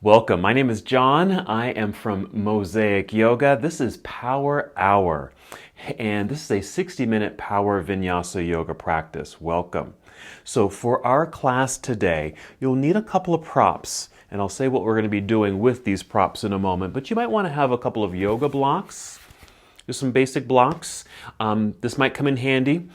Welcome. My name is John. I am from Mosaic Yoga. This is Power Hour, and this is a 60-minute power vinyasa yoga practice. Welcome. So for our class today, you'll need a couple of props, and I'll say what we're going to be doing with these props in a moment, but you might want to have a couple of yoga blocks. Just some basic blocks. This might come in handy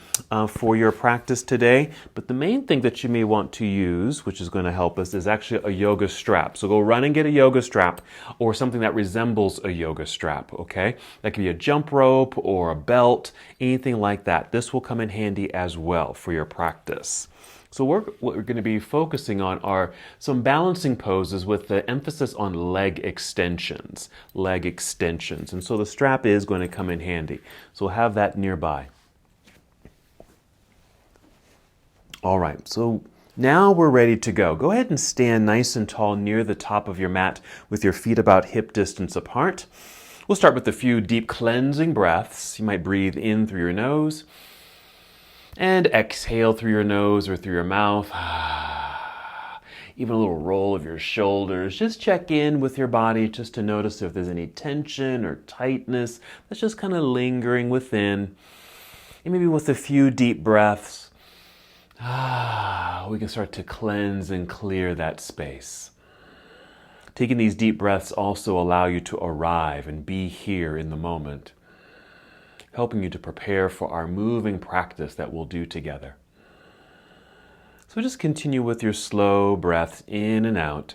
for your practice today, but the main thing that you may want to use, which is going to help us, is actually a yoga strap. So go run and get a yoga strap or something that resembles a yoga strap, okay? That could be a jump rope or a belt, anything like that. This will come in handy as well for your practice. So what we're going to be focusing on are some balancing poses with the emphasis on leg extensions. And so the strap is going to come in handy. So we'll have that nearby. All right, so now we're ready to go. Go ahead and stand nice and tall near the top of your mat with your feet about hip distance apart. We'll start with a few deep cleansing breaths. You might breathe in through your nose and exhale through your nose or through your mouth. Even a little roll of your shoulders. Just check in with your body just to notice if there's any tension or tightness that's just kind of lingering within. And maybe with a few deep breaths, we can start to cleanse and clear that space. Taking these deep breaths also allow you to arrive and be here in the moment, helping you to prepare for our moving practice that we'll do together. So just continue with your slow breaths in and out.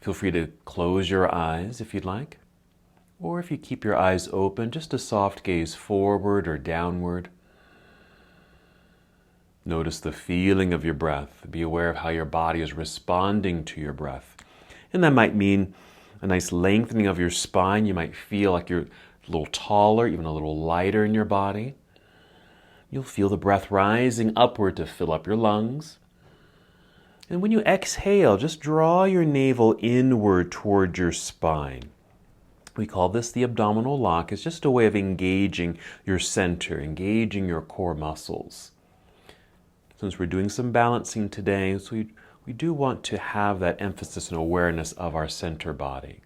Feel free to close your eyes if you'd like, or if you keep your eyes open, just a soft gaze forward or downward. Notice the feeling of your breath. Be aware of how your body is responding to your breath. And that might mean a nice lengthening of your spine. You might feel like you're a little taller, even a little lighter in your body. You'll feel the breath rising upward to fill up your lungs. And when you exhale, just draw your navel inward toward your spine. We call this the abdominal lock. It's just a way of engaging your center, engaging your core muscles. Since we're doing some balancing today, so we do want to have that emphasis and awareness of our center body.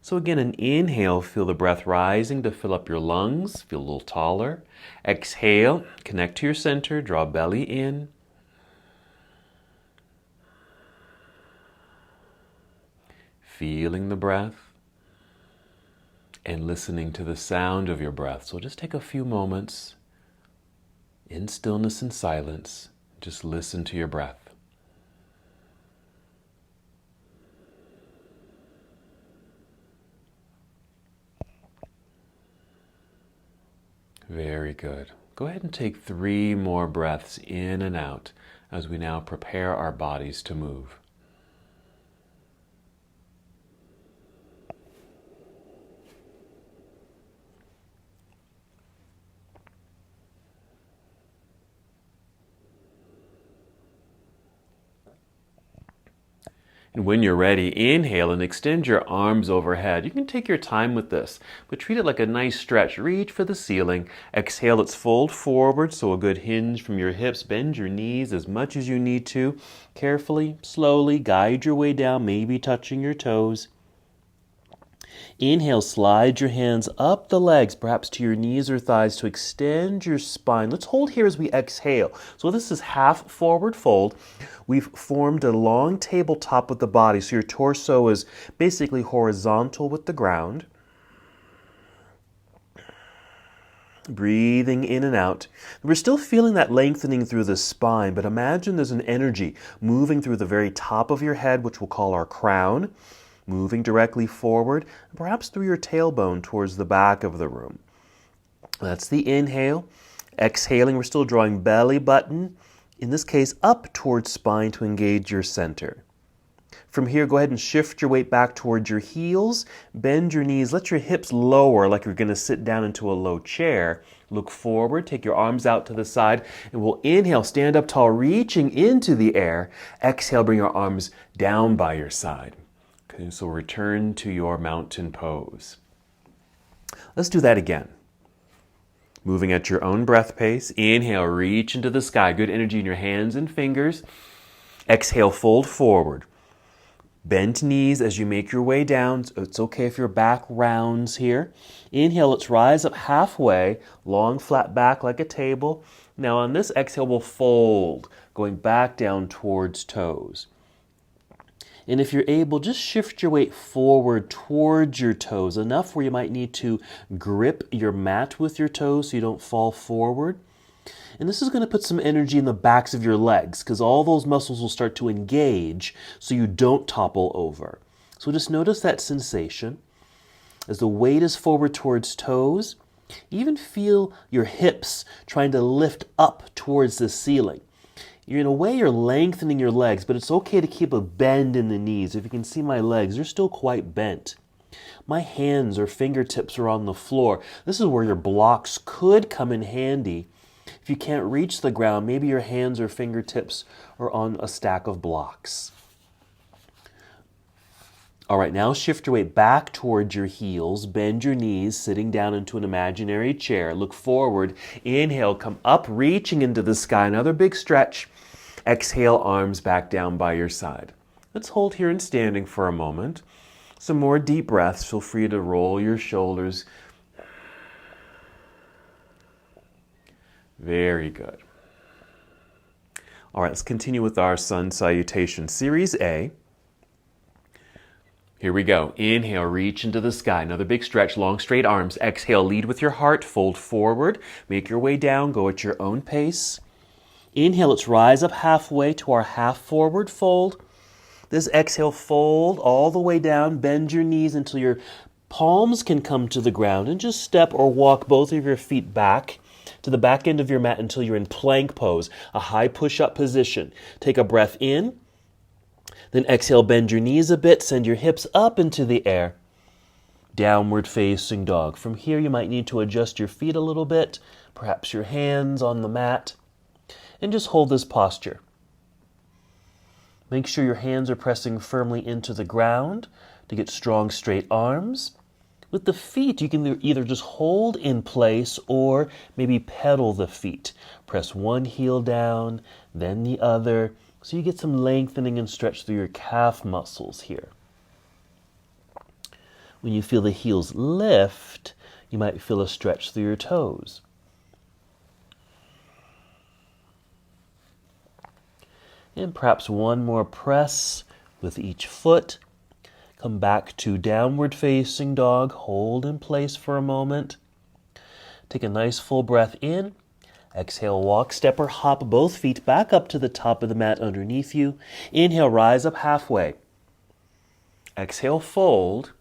So again, an inhale, feel the breath rising to fill up your lungs, feel a little taller. Exhale, connect to your center, draw belly in. Feeling the breath and listening to the sound of your breath. So just take a few moments in stillness and silence. Just listen to your breath. Very good. Go ahead and take 3 more breaths in and out as we now prepare our bodies to move. And when you're ready, inhale and extend your arms overhead. You can take your time with this, but treat it like a nice stretch. Reach for the ceiling. Exhale, let's fold forward, so a good hinge from your hips. Bend your knees as much as you need to. Carefully, slowly, guide your way down, maybe touching your toes. Inhale, slide your hands up the legs, perhaps to your knees or thighs, to extend your spine. Let's hold here as we exhale. So this is half forward fold. We've formed a long tabletop with the body, so your torso is basically horizontal with the ground. Breathing in and out. We're still feeling that lengthening through the spine, but imagine there's an energy moving through the very top of your head, which we'll call our crown, moving directly forward, perhaps through your tailbone towards the back of the room. That's the inhale. Exhaling, we're still drawing belly button, in this case up towards spine to engage your center. From here, go ahead and shift your weight back towards your heels. Bend your knees. Let your hips lower like you're going to sit down into a low chair. Look forward. Take your arms out to the side. And we'll inhale, stand up tall, reaching into the air. Exhale, bring your arms down by your side. Okay, so return to your mountain pose. Let's do that again. Moving at your own breath pace. Inhale, reach into the sky. Good energy in your hands and fingers. Exhale, fold forward. Bend knees as you make your way down. It's okay if your back rounds here. Inhale, let's rise up halfway, long flat back like a table. Now on this exhale, we'll fold, going back down towards toes. And if you're able, just shift your weight forward towards your toes, enough where you might need to grip your mat with your toes so you don't fall forward. And this is going to put some energy in the backs of your legs because all those muscles will start to engage so you don't topple over. So just notice that sensation. As the weight is forward towards toes, even feel your hips trying to lift up towards the ceiling. In a way, you're lengthening your legs, but it's okay to keep a bend in the knees. If you can see my legs, they're still quite bent. My hands or fingertips are on the floor. This is where your blocks could come in handy. If you can't reach the ground, maybe your hands or fingertips are on a stack of blocks. All right, now shift your weight back towards your heels. Bend your knees, sitting down into an imaginary chair. Look forward. Inhale, come up, reaching into the sky. Another big stretch. Exhale, arms back down by your side. Let's hold here in standing for a moment. Some more deep breaths. Feel free to roll your shoulders. Very good. All right, let's continue with our sun salutation. Series A. Here we go. Inhale, reach into the sky. Another big stretch, long straight arms. Exhale, lead with your heart, fold forward. Make your way down, go at your own pace. Inhale, let's rise up halfway to our half forward fold. This exhale, fold all the way down. Bend your knees until your palms can come to the ground. And just step or walk both of your feet back to the back end of your mat until you're in plank pose, a high push-up position. Take a breath in. Then exhale, bend your knees a bit. Send your hips up into the air. Downward facing dog. From here, you might need to adjust your feet a little bit, perhaps your hands on the mat. And just hold this posture. Make sure your hands are pressing firmly into the ground to get strong, straight arms. With the feet, you can either just hold in place or maybe pedal the feet. Press one heel down, then the other, so you get some lengthening and stretch through your calf muscles here. When you feel the heels lift, you might feel a stretch through your toes. And perhaps one more press with each foot. Come back to downward facing dog. Hold in place for a moment. Take a nice full breath in. Exhale, walk, step, or hop both feet back up to the top of the mat underneath you. Inhale, rise up halfway. Exhale, fold.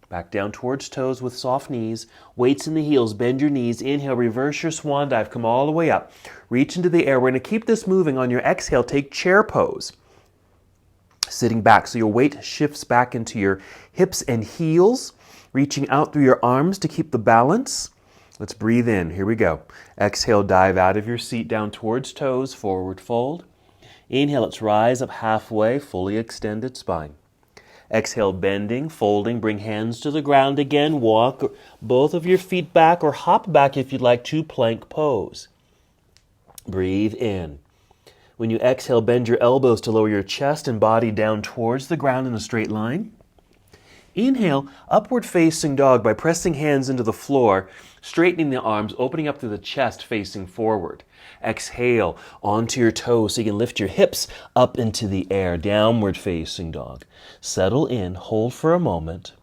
Back down towards toes with soft knees. Weights in the heels. Bend your knees. Inhale, reverse your swan dive. Come all the way up. Reach into the air. We're going to keep this moving. On your exhale, take chair pose. Sitting back so your weight shifts back into your hips and heels. Reaching out through your arms to keep the balance. Let's breathe in. Here we go. Exhale, dive out of your seat down towards toes. Forward fold. Inhale, let's rise up halfway. Fully extended spine. Exhale, bending, folding, bring hands to the ground again. Walk both of your feet back or hop back if you'd like to plank pose. Breathe in. When you exhale, bend your elbows to lower your chest and body down towards the ground in a straight line. Inhale, upward facing dog by pressing hands into the floor, straightening the arms, opening up through the chest, facing forward. Exhale onto your toes so you can lift your hips up into the air, downward facing dog. Settle in, hold for a moment.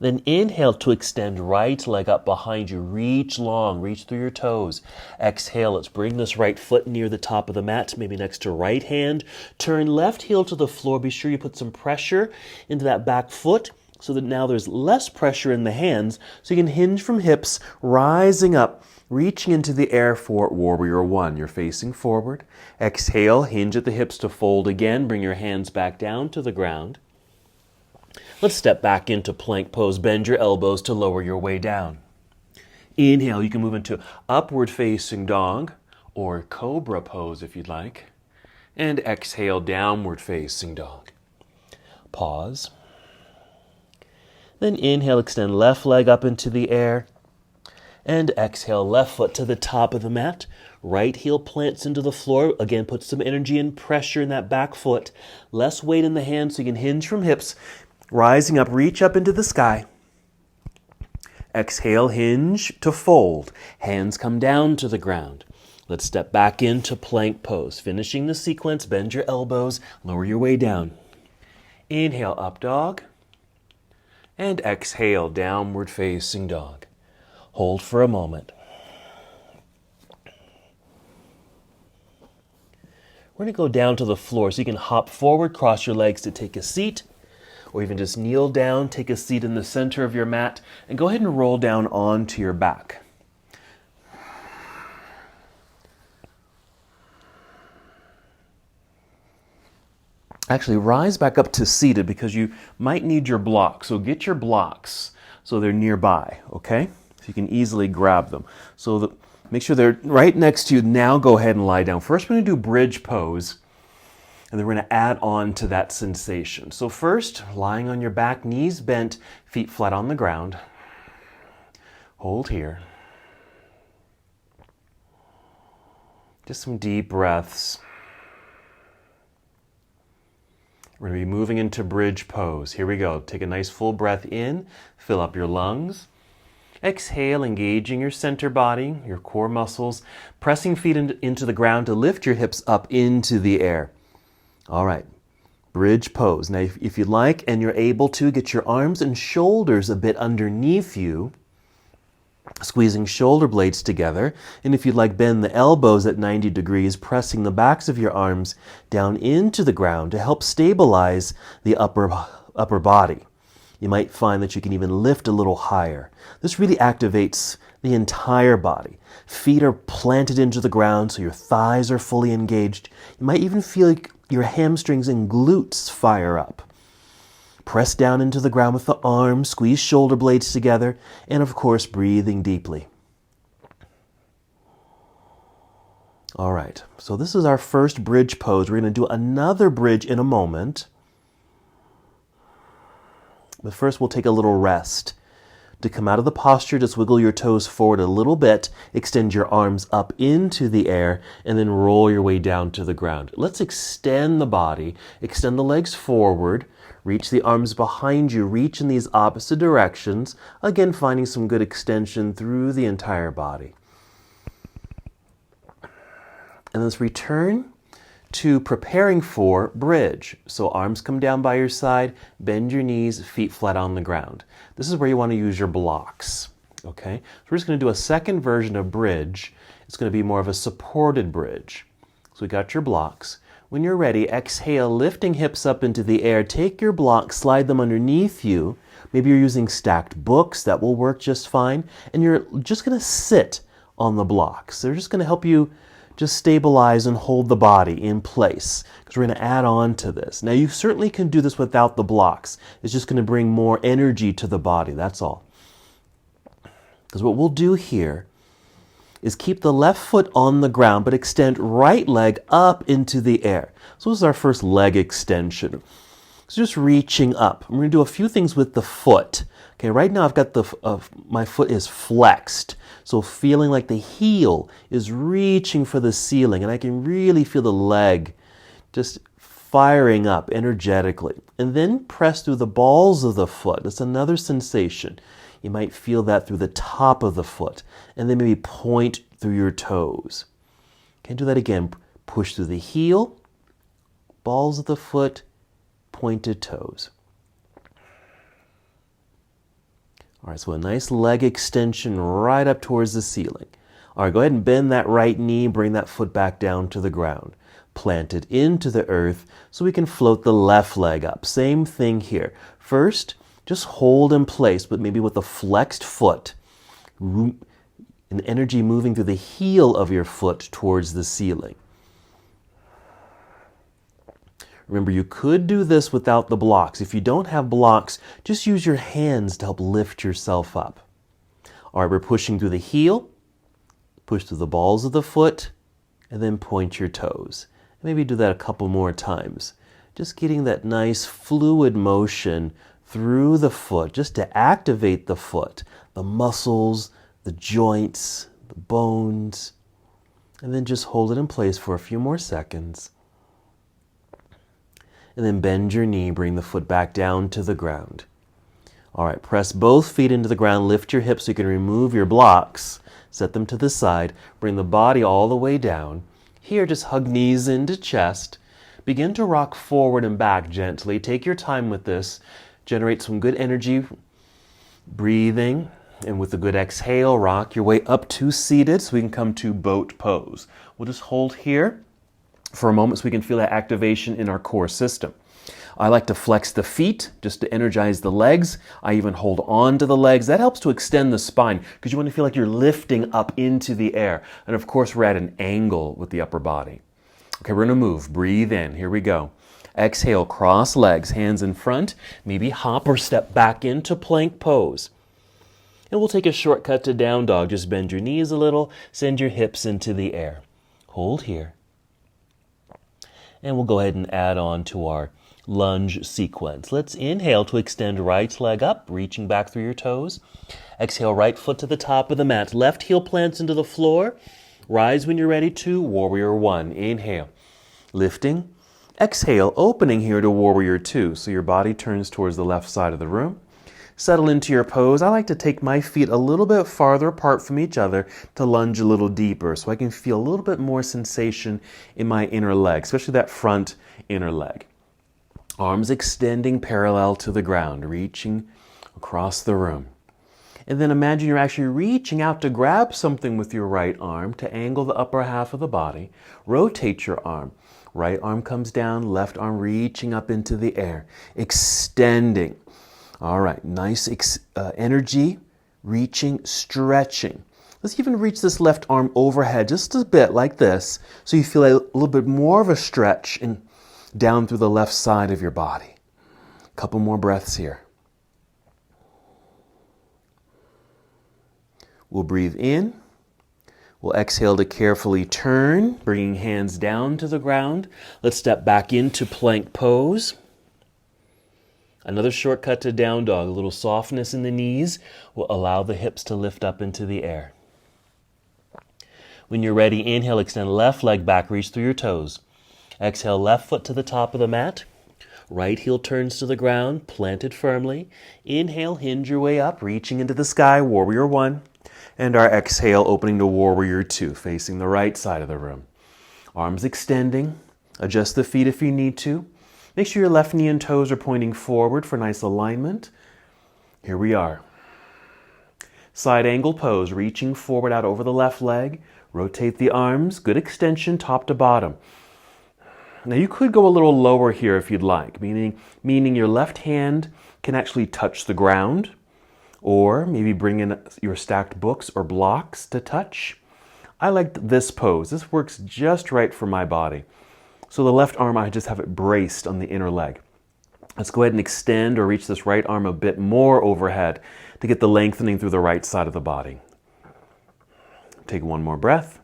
Then inhale to extend right leg up behind you. Reach long, reach through your toes. Exhale, let's bring this right foot near the top of the mat, maybe next to right hand. Turn left heel to the floor. Be sure you put some pressure into that back foot so that now there's less pressure in the hands so you can hinge from hips, rising up, reaching into the air for warrior one. You're facing forward. Exhale, hinge at the hips to fold again. Bring your hands back down to the ground. Let's step back into plank pose. Bend your elbows to lower your way down. Inhale, you can move into upward facing dog or cobra pose if you'd like. And exhale, downward facing dog. Pause. Then inhale, extend left leg up into the air. And exhale, left foot to the top of the mat. Right heel plants into the floor. Again, put some energy and pressure in that back foot. Less weight in the hands so you can hinge from hips. Rising up, reach up into the sky. Exhale, hinge to fold. Hands come down to the ground. Let's step back into plank pose. Finishing the sequence, bend your elbows, lower your way down. Inhale, up dog. And exhale, downward facing dog. Hold for a moment. We're going to go down to the floor so you can hop forward, cross your legs to take a seat, or even just kneel down, take a seat in the center of your mat, and go ahead and roll down onto your back. Actually, rise back up to seated because you might need your blocks. So get your blocks so they're nearby, okay? So you can easily grab them. So make sure they're right next to you. Now go ahead and lie down. First, we're going to do bridge pose, and then we're going to add on to that sensation. So first, lying on your back, knees bent, feet flat on the ground. Hold here. Just some deep breaths. We're going to be moving into bridge pose. Here we go. Take a nice full breath in. Fill up your lungs. Exhale, engaging your center body, your core muscles, pressing feet into the ground to lift your hips up into the air. All right. Bridge pose. Now, if you'd like and you're able to, get your arms and shoulders a bit underneath you, squeezing shoulder blades together. And if you'd like, bend the elbows at 90 degrees, pressing the backs of your arms down into the ground to help stabilize the upper body. You might find that you can even lift a little higher. This really activates the entire body. Feet are planted into the ground so your thighs are fully engaged. You might even feel like your hamstrings and glutes fire up. Press down into the ground with the arms, squeeze shoulder blades together, and of course, breathing deeply. All right, so this is our first bridge pose. We're going to do another bridge in a moment. But first, we'll take a little rest. To come out of the posture, just wiggle your toes forward a little bit, extend your arms up into the air, and then roll your way down to the ground. Let's extend the body, extend the legs forward, reach the arms behind you, reach in these opposite directions, again finding some good extension through the entire body. And let's return to preparing for bridge. So arms come down by your side, bend your knees, feet flat on the ground. This is where you want to use your blocks, okay? So we're just going to do a second version of bridge. It's going to be more of a supported bridge. So we got your blocks. When you're ready, exhale, lifting hips up into the air. Take your blocks, slide them underneath you. Maybe you're using stacked books. That will work just fine. And you're just going to sit on the blocks. They're just going to help you just stabilize and hold the body in place, because we're going to add on to this. Now, you certainly can do this without the blocks. It's just going to bring more energy to the body, that's all. Because what we'll do here is keep the left foot on the ground, but extend right leg up into the air. So this is our first leg extension. So just reaching up. We're going to do a few things with the foot. Okay, right now I've got my foot is flexed. So feeling like the heel is reaching for the ceiling, and I can really feel the leg just firing up energetically. And then press through the balls of the foot. That's another sensation. You might feel that through the top of the foot, and then maybe point through your toes. Okay, do that again. Push through the heel, balls of the foot, pointed toes. All right, so a nice leg extension right up towards the ceiling. All right, go ahead and bend that right knee, bring that foot back down to the ground. Plant it into the earth so we can float the left leg up. Same thing here. First, just hold in place, but maybe with a flexed foot, and energy moving through the heel of your foot towards the ceiling. Remember, you could do this without the blocks. If you don't have blocks, just use your hands to help lift yourself up. All right, we're pushing through the heel, push through the balls of the foot, and then point your toes. Maybe do that a couple more times. Just getting that nice fluid motion through the foot, just to activate the foot, the muscles, the joints, the bones, and then just hold it in place for a few more seconds. And then bend your knee, bring the foot back down to the ground. All right, press both feet into the ground, lift your hips so you can remove your blocks, set them to the side, bring the body all the way down. Here, just hug knees into chest. Begin to rock forward and back gently. Take your time with this. Generate some good energy, breathing, and with a good exhale, rock your way up to seated so we can come to boat pose. We'll just hold here for a moment so we can feel that activation in our core system. I like to flex the feet just to energize the legs. I even hold on to the legs. That helps to extend the spine because you want to feel like you're lifting up into the air. And of course, we're at an angle with the upper body. Okay, we're going to move. Breathe in. Here we go. Exhale, cross legs, hands in front. Maybe hop or step back into plank pose. And we'll take a shortcut to down dog. Just bend your knees a little. Send your hips into the air. Hold here. And we'll go ahead and add on to our lunge sequence. Let's inhale to extend right leg up, reaching back through your toes. Exhale, right foot to the top of the mat. Left heel plants into the floor. Rise when you're ready to Warrior One. Inhale, lifting. Exhale, opening here to Warrior Two. So your body turns towards the left side of the room. Settle into your pose. I like to take my feet a little bit farther apart from each other to lunge a little deeper so I can feel a little bit more sensation in my inner leg, especially that front inner leg. Arms extending parallel to the ground, reaching across the room. And then imagine you're actually reaching out to grab something with your right arm to angle the upper half of the body. Rotate your arm. Right arm comes down, left arm reaching up into the air, extending. All right, nice energy, reaching, stretching. Let's even reach this left arm overhead just a bit like this so you feel a little bit more of a stretch and down through the left side of your body. A couple more breaths here. We'll breathe in. We'll exhale to carefully turn, bringing hands down to the ground. Let's step back into plank pose. Another shortcut to down dog. A little softness in the knees will allow the hips to lift up into the air. When you're ready, inhale, extend left leg back, reach through your toes. Exhale, left foot to the top of the mat. Right heel turns to the ground, planted firmly. Inhale, hinge your way up, reaching into the sky, Warrior One. And our exhale, opening to Warrior Two, facing the right side of the room. Arms extending. Adjust the feet if you need to. Make sure your left knee and toes are pointing forward for nice alignment. Here we are. Side angle pose, reaching forward out over the left leg. Rotate the arms, good extension top to bottom. Now you could go a little lower here if you'd like, meaning your left hand can actually touch the ground, or maybe bring in your stacked books or blocks to touch. I like this pose. This works just right for my body. So the left arm, I just have it braced on the inner leg. Let's go ahead and extend or reach this right arm a bit more overhead to get the lengthening through the right side of the body. Take one more breath.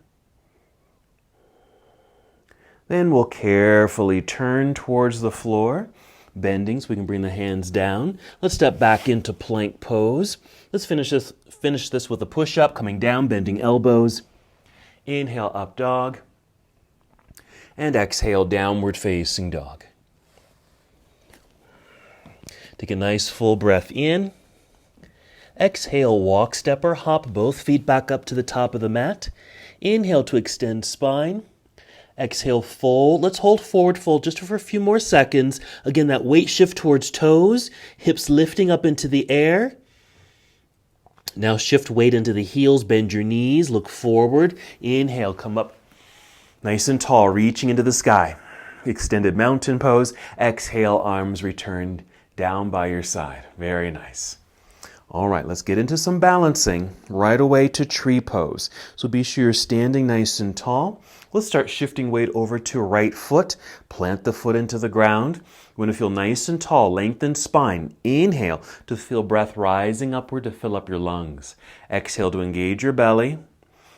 Then we'll carefully turn towards the floor, bending so we can bring the hands down. Let's step back into plank pose. Let's finish this with a push-up, coming down, bending elbows. Inhale, up dog. And exhale, downward facing dog. Take a nice full breath in. Exhale, walk, step, or hop both feet back up to the top of the mat. Inhale to extend spine. Exhale, fold. Let's hold forward fold just for a few more seconds. Again, that weight shift towards toes, hips lifting up into the air. Now shift weight into the heels, bend your knees, look forward. Inhale, come up nice and tall, reaching into the sky. Extended mountain pose. Exhale, arms returned down by your side. Very nice. All right, let's get into some balancing right away to tree pose. So be sure you're standing nice and tall. Let's start shifting weight over to right foot. Plant the foot into the ground. You want to feel nice and tall, lengthen spine. Inhale to feel breath rising upward to fill up your lungs. Exhale to engage your belly.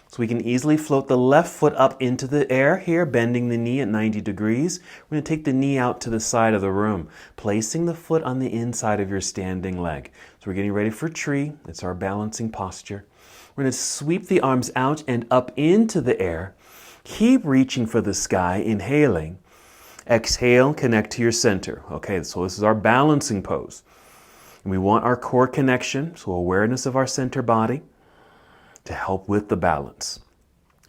So we can easily float the left foot up into the air here, bending the knee at 90 degrees. We're going to take the knee out to the side of the room, placing the foot on the inside of your standing leg. So we're getting ready for tree. It's our balancing posture. We're going to sweep the arms out and up into the air. Keep reaching for the sky, inhaling. Exhale, connect to your center. Okay, so this is our balancing pose. And we want our core connection, so awareness of our center body, to help with the balance.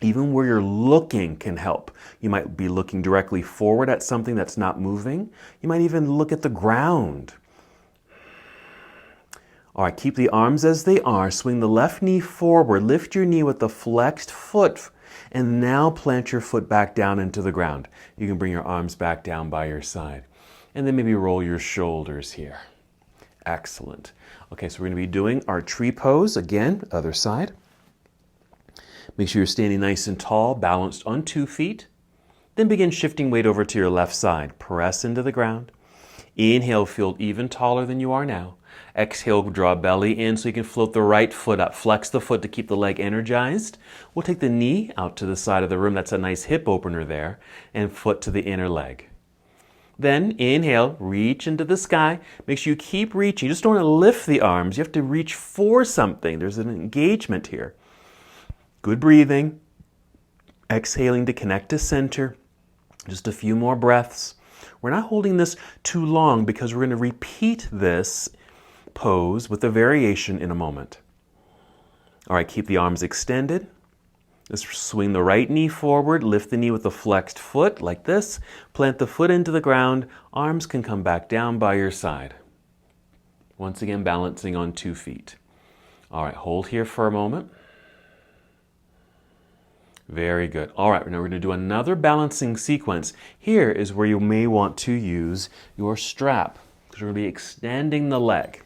Even where you're looking can help. You might be looking directly forward at something that's not moving. You might even look at the ground. All right, keep the arms as they are. Swing the left knee forward. Lift your knee with the flexed foot. And now plant your foot back down into the ground. You can bring your arms back down by your side. And then maybe roll your shoulders here. Excellent. Okay, so we're going to be doing our tree pose. Again, other side. Make sure you're standing nice and tall, balanced on 2 feet. Then begin shifting weight over to your left side. Press into the ground. Inhale, feel even taller than you are now. Exhale, draw belly in so you can float the right foot up. Flex the foot to keep the leg energized. We'll take the knee out to the side of the room. That's a nice hip opener there. And foot to the inner leg. Then inhale, reach into the sky. Make sure you keep reaching. You just don't want to lift the arms. You have to reach for something. There's an engagement here. Good breathing. Exhaling to connect to center. Just a few more breaths. We're not holding this too long because we're going to repeat this pose with a variation in a moment. All right, keep the arms extended. Just swing the right knee forward. Lift the knee with the flexed foot like this. Plant the foot into the ground. Arms can come back down by your side. Once again, balancing on 2 feet. All right, hold here for a moment. Very good. All right, now we're going to do another balancing sequence. Here is where you may want to use your strap because we're going to be extending the leg.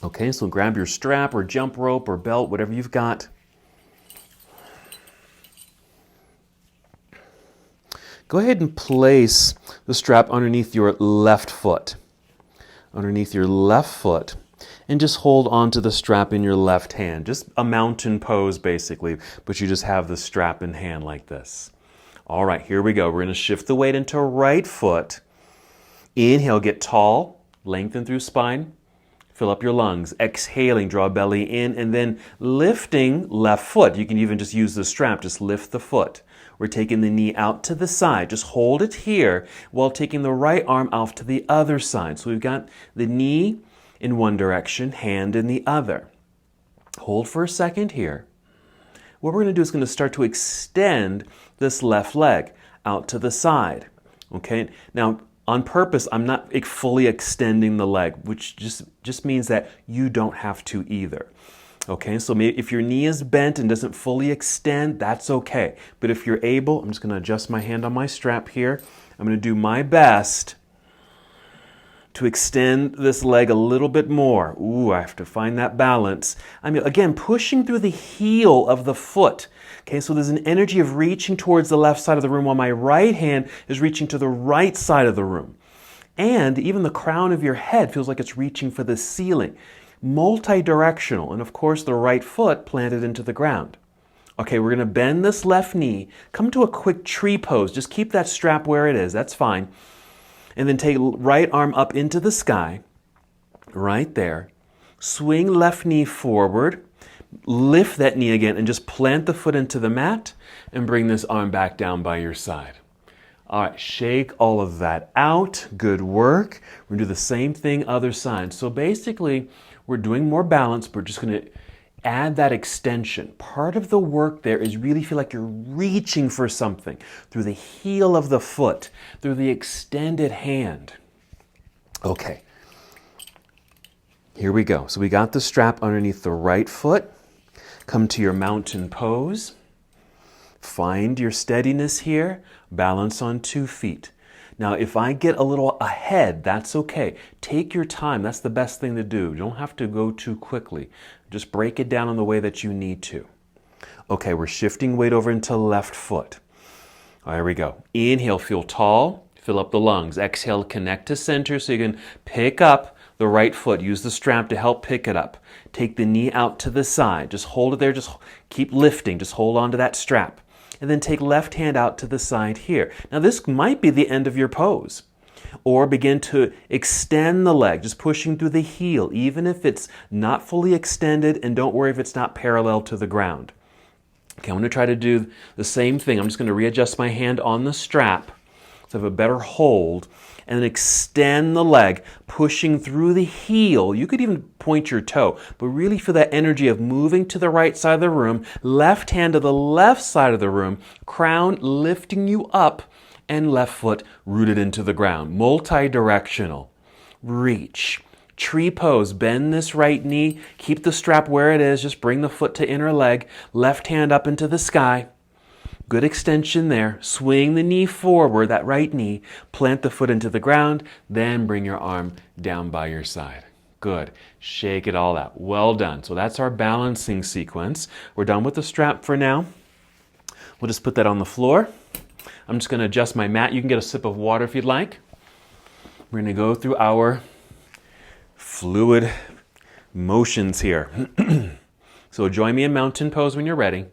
Okay, so grab your strap or jump rope or belt, whatever you've got. Go ahead and place the strap underneath your left foot. Underneath your left foot. And just hold onto the strap in your left hand. Just a mountain pose, basically, but you just have the strap in hand like this. All right, here we go. We're going to shift the weight into right foot. Inhale, get tall, lengthen through spine, fill up your lungs. Exhaling, draw belly in, and then lifting left foot. You can even just use the strap, just lift the foot. We're taking the knee out to the side. Just hold it here while taking the right arm off to the other side. So we've got the knee in one direction, hand in the other. Hold for a second here. What we're going to do is going to start to extend this left leg out to the side. Okay, now on purpose, I'm not fully extending the leg, which just means that you don't have to either. Okay, so maybe if your knee is bent and doesn't fully extend, that's okay. But if you're able, I'm just going to adjust my hand on my strap here. I'm going to do my best to extend this leg a little bit more. Ooh, I have to find that balance. Again, pushing through the heel of the foot. Okay, so there's an energy of reaching towards the left side of the room while my right hand is reaching to the right side of the room. And even the crown of your head feels like it's reaching for the ceiling. Multi-directional, and of course the right foot planted into the ground. Okay, we're going to bend this left knee. Come to a quick tree pose. Just keep that strap where it is. That's fine. And then take right arm up into the sky, right there. Swing left knee forward, lift that knee again, and just plant the foot into the mat and bring this arm back down by your side. All right, shake all of that out. Good work. We're going to do the same thing other side. So basically, we're doing more balance, but we're just going to add that extension. Part of the work there is really feel like you're reaching for something through the heel of the foot, through the extended hand. Okay, here we go. So we got the strap underneath the right foot. Come to your mountain pose. Find your steadiness here. Balance on 2 feet. Now, if I get a little ahead, that's okay. Take your time. That's the best thing to do. You don't have to go too quickly. Just break it down in the way that you need to. Okay, we're shifting weight over into left foot. All right, here we go. Inhale, feel tall. Fill up the lungs. Exhale, connect to center so you can pick up the right foot. Use the strap to help pick it up. Take the knee out to the side. Just hold it there. Just keep lifting. Just hold on to that strap. And then take left hand out to the side here. Now this might be the end of your pose. Or begin to extend the leg, just pushing through the heel, even if it's not fully extended, and don't worry if it's not parallel to the ground. Okay, I'm going to try to do the same thing. I'm just going to readjust my hand on the strap so I have a better hold, and then extend the leg, pushing through the heel. You could even point your toe, but really feel that energy of moving to the right side of the room, left hand to the left side of the room, crown lifting you up, and left foot rooted into the ground. Multi-directional. Reach. Tree pose. Bend this right knee. Keep the strap where it is. Just bring the foot to inner leg. Left hand up into the sky. Good extension there. Swing the knee forward, that right knee. Plant the foot into the ground. Then bring your arm down by your side. Good. Shake it all out. Well done. So that's our balancing sequence. We're done with the strap for now. We'll just put that on the floor. I'm just going to adjust my mat. You can get a sip of water if you'd like. We're going to go through our fluid motions here. So join me in mountain pose when you're ready.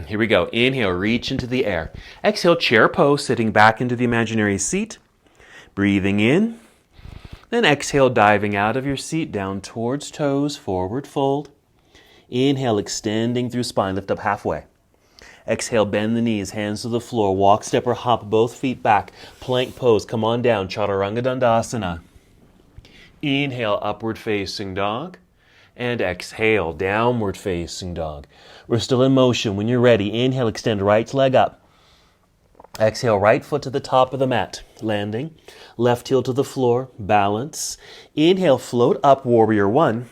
Here we go. Inhale, reach into the air. Exhale, chair pose, sitting back into the imaginary seat. Breathing in. Then exhale, diving out of your seat, down towards toes, forward fold. Inhale, extending through spine, lift up halfway. Exhale, bend the knees, hands to the floor, walk, step, or hop both feet back. Plank pose, come on down, Chaturanga Dandasana. Inhale, upward facing dog. And exhale, downward facing dog. We're still in motion. When you're ready, inhale, extend right leg up. Exhale, right foot to the top of the mat, landing. Left heel to the floor, balance. Inhale, float up, warrior one.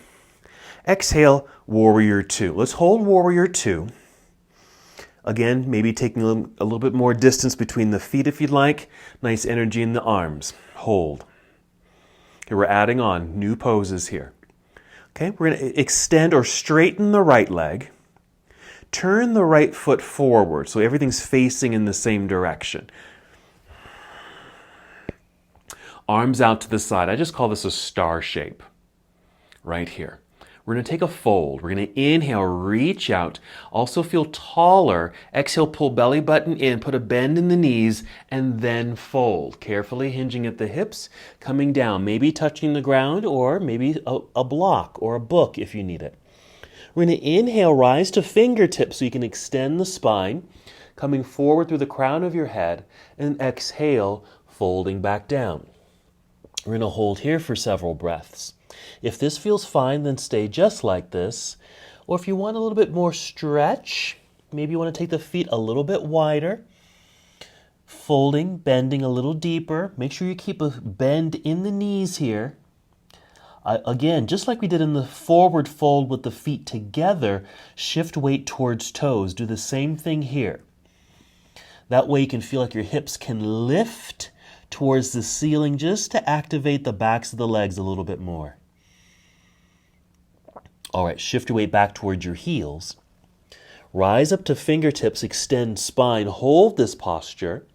Exhale, warrior two. Let's hold warrior two. Again, maybe taking a little bit more distance between the feet if you'd like. Nice energy in the arms. Hold. Okay, we're adding on new poses here. Okay, we're going to extend or straighten the right leg. Turn the right foot forward so everything's facing in the same direction. Arms out to the side. I just call this a star shape right here. We're going to take a fold. We're going to inhale, reach out. Also feel taller. Exhale, pull belly button in, put a bend in the knees, and then fold. Carefully hinging at the hips, coming down, maybe touching the ground, or maybe a block or a book if you need it. We're going to inhale, rise to fingertips so you can extend the spine, coming forward through the crown of your head, and exhale, folding back down. We're going to hold here for several breaths. If this feels fine, then stay just like this. Or if you want a little bit more stretch, maybe you want to take the feet a little bit wider. Folding, bending a little deeper. Make sure you keep a bend in the knees here. Again, just like we did in the forward fold with the feet together, shift weight towards toes. Do the same thing here. That way you can feel like your hips can lift towards the ceiling just to activate the backs of the legs a little bit more. All right, shift your weight back towards your heels. Rise up to fingertips, extend spine, hold this posture.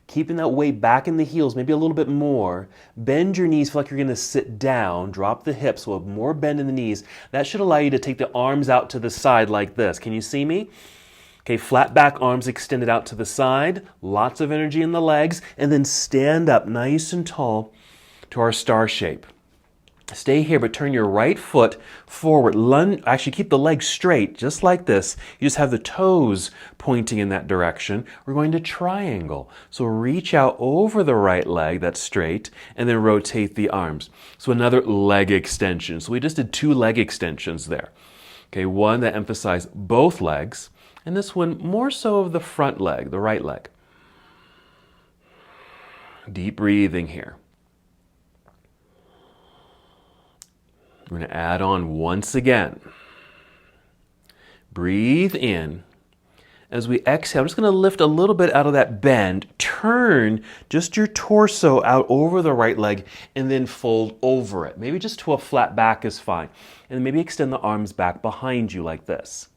Keeping that weight back in the heels, maybe a little bit more. Bend your knees, feel like you're going to sit down. Drop the hips, so more bend in the knees. That should allow you to take the arms out to the side like this. Can you see me? Okay, flat back, arms extended out to the side. Lots of energy in the legs. And then stand up nice and tall to our star shape. Stay here, but turn your right foot forward. Actually, keep the legs straight, just like this. You just have the toes pointing in that direction. We're going to triangle. So reach out over the right leg, that's straight, and then rotate the arms. So another leg extension. So we just did 2 leg extensions there. Okay, one that emphasized both legs, and this one more so of the front leg, the right leg. Deep breathing here. We're going to add on once again. Breathe in. As we exhale, I'm just going to lift a little bit out of that bend. Turn just your torso out over the right leg and then fold over it. Maybe just to a flat back is fine. And maybe extend the arms back behind you like this.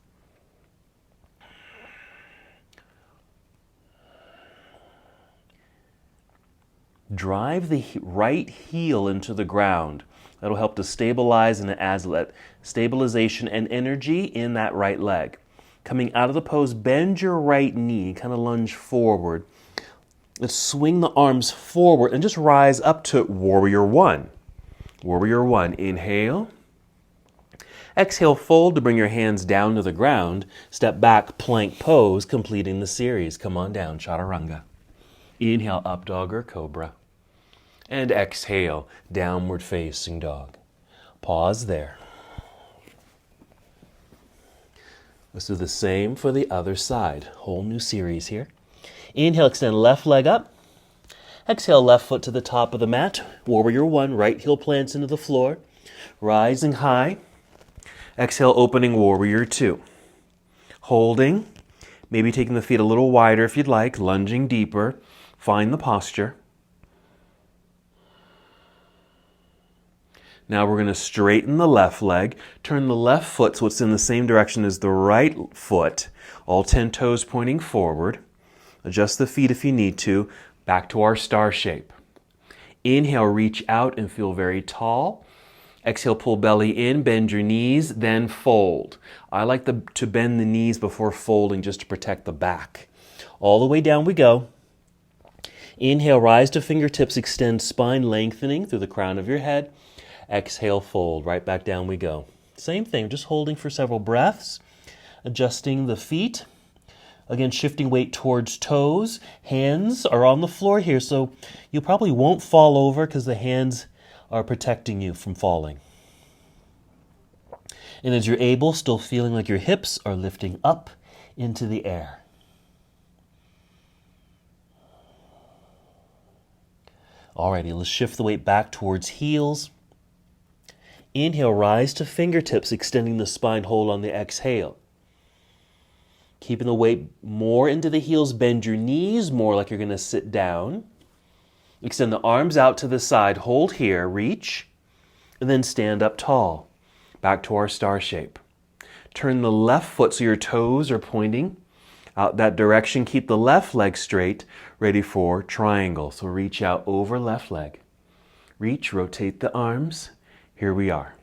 Drive the right heel into the ground. That'll help to stabilize and adds stabilization and energy in that right leg. Coming out of the pose, bend your right knee, kind of lunge forward. Let's swing the arms forward and just rise up to Warrior One. Warrior One, inhale. Exhale, fold to bring your hands down to the ground. Step back, plank pose, completing the series. Come on down, Chaturanga. Inhale, up dog or cobra. And exhale, downward facing dog. Pause there. Let's do the same for the other side. Whole new series here. Inhale, extend left leg up. Exhale, left foot to the top of the mat. Warrior One, right heel plants into the floor. Rising high. Exhale, opening Warrior Two. Holding, maybe taking the feet a little wider if you'd like, lunging deeper. Find the posture. Now we're going to straighten the left leg, turn the left foot so it's in the same direction as the right foot, all 10 toes pointing forward. Adjust the feet if you need to, back to our star shape. Inhale, reach out and feel very tall. Exhale, pull belly in, bend your knees, then fold. I like to bend the knees before folding just to protect the back. All the way down we go. Inhale, rise to fingertips, extend spine, lengthening through the crown of your head. Exhale, fold. Right back down we go. Same thing, just holding for several breaths. Adjusting the feet. Again, shifting weight towards toes. Hands are on the floor here, so you probably won't fall over because the hands are protecting you from falling. And as you're able, still feeling like your hips are lifting up into the air. Alrighty, let's shift the weight back towards heels. Inhale, rise to fingertips, extending the spine, hold on the exhale. Keeping the weight more into the heels, bend your knees more like you're going to sit down. Extend the arms out to the side, hold here, reach, and then stand up tall. Back to our star shape. Turn the left foot so your toes are pointing out that direction. Keep the left leg straight, ready for triangle. So reach out over left leg. Reach, rotate the arms. Here we are.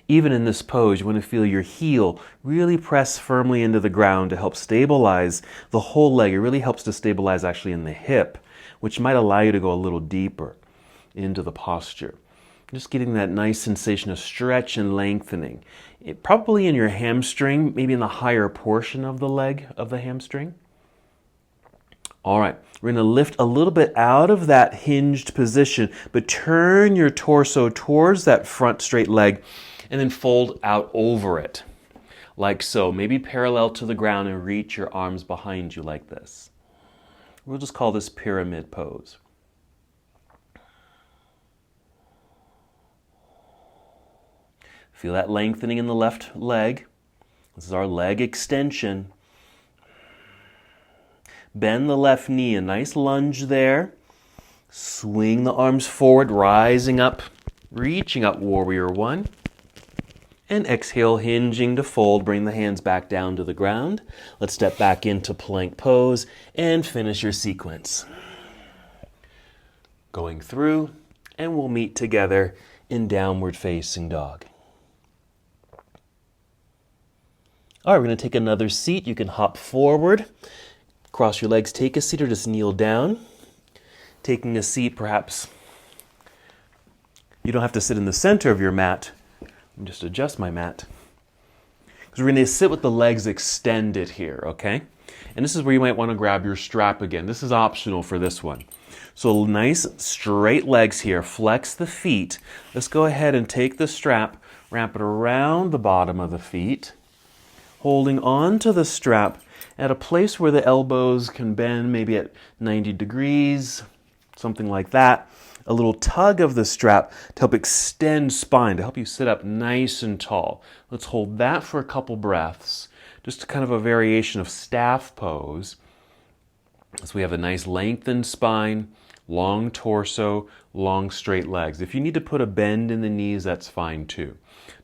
Even in this pose, you want to feel your heel really press firmly into the ground to help stabilize the whole leg. It really helps to stabilize actually in the hip, which might allow you to go a little deeper into the posture. Just getting that nice sensation of stretch and lengthening. Probably in your hamstring, maybe in the higher portion of the leg of the hamstring. All right, we're going to lift a little bit out of that hinged position, but turn your torso towards that front straight leg and then fold out over it, like so. Maybe parallel to the ground and reach your arms behind you like this. We'll just call this pyramid pose. Feel that lengthening in the left leg. This is our leg extension. Bend the left knee, a nice lunge there. Swing the arms forward, rising up, reaching up, Warrior One. And exhale, hinging to fold, bring the hands back down to the ground. Let's step back into plank pose and finish your sequence. Going through, and we'll meet together in downward facing dog. All right, we're going to take another seat. You can hop forward. Cross your legs, take a seat, or just kneel down. Taking a seat, perhaps you don't have to sit in the center of your mat. Let me just adjust my mat. Because we're going to sit with the legs extended here, okay? And this is where you might want to grab your strap again. This is optional for this one. So nice straight legs here. Flex the feet. Let's go ahead and take the strap, wrap it around the bottom of the feet, holding on to the strap at a place where the elbows can bend, maybe at 90 degrees, something like that. A little tug of the strap to help extend spine, to help you sit up nice and tall. Let's hold that for a couple breaths. Just kind of a variation of staff pose. So we have a nice lengthened spine, long torso, long straight legs. If you need to put a bend in the knees, that's fine too.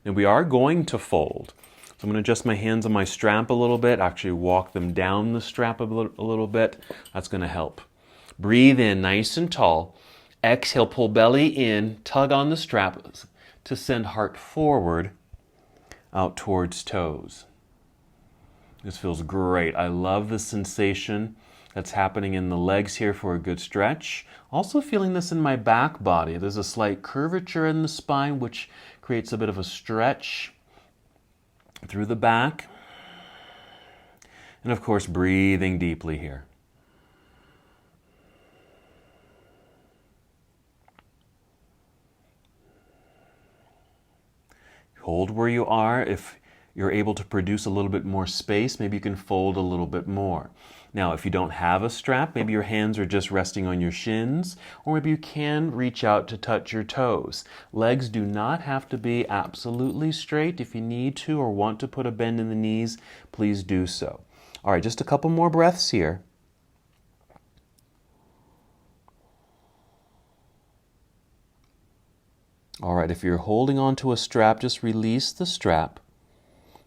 Now we are going to fold. So I'm going to adjust my hands on my strap a little bit, actually walk them down the strap a little bit. That's going to help. Breathe in nice and tall. Exhale, pull belly in, tug on the strap to send heart forward, out towards toes. This feels great. I love the sensation that's happening in the legs here for a good stretch. Also feeling this in my back body. There's a slight curvature in the spine, which creates a bit of a stretch through the back. And of course, breathing deeply here. Hold where you are. If you're able to produce a little bit more space, maybe you can fold a little bit more. Now, if you don't have a strap, maybe your hands are just resting on your shins, or maybe you can reach out to touch your toes. Legs do not have to be absolutely straight. If you need to or want to put a bend in the knees, please do so. All right, just a couple more breaths here. All right, if you're holding onto a strap, just release the strap.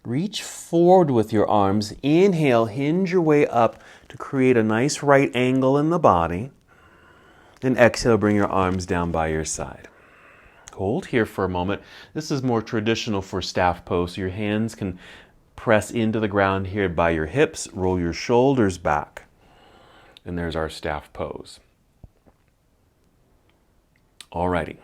Reach forward with your arms. Inhale, hinge your way up to create a nice right angle in the body. And exhale, bring your arms down by your side. Hold here for a moment. This is more traditional for staff pose. So your hands can press into the ground here by your hips. Roll your shoulders back. And there's our staff pose. Alrighty.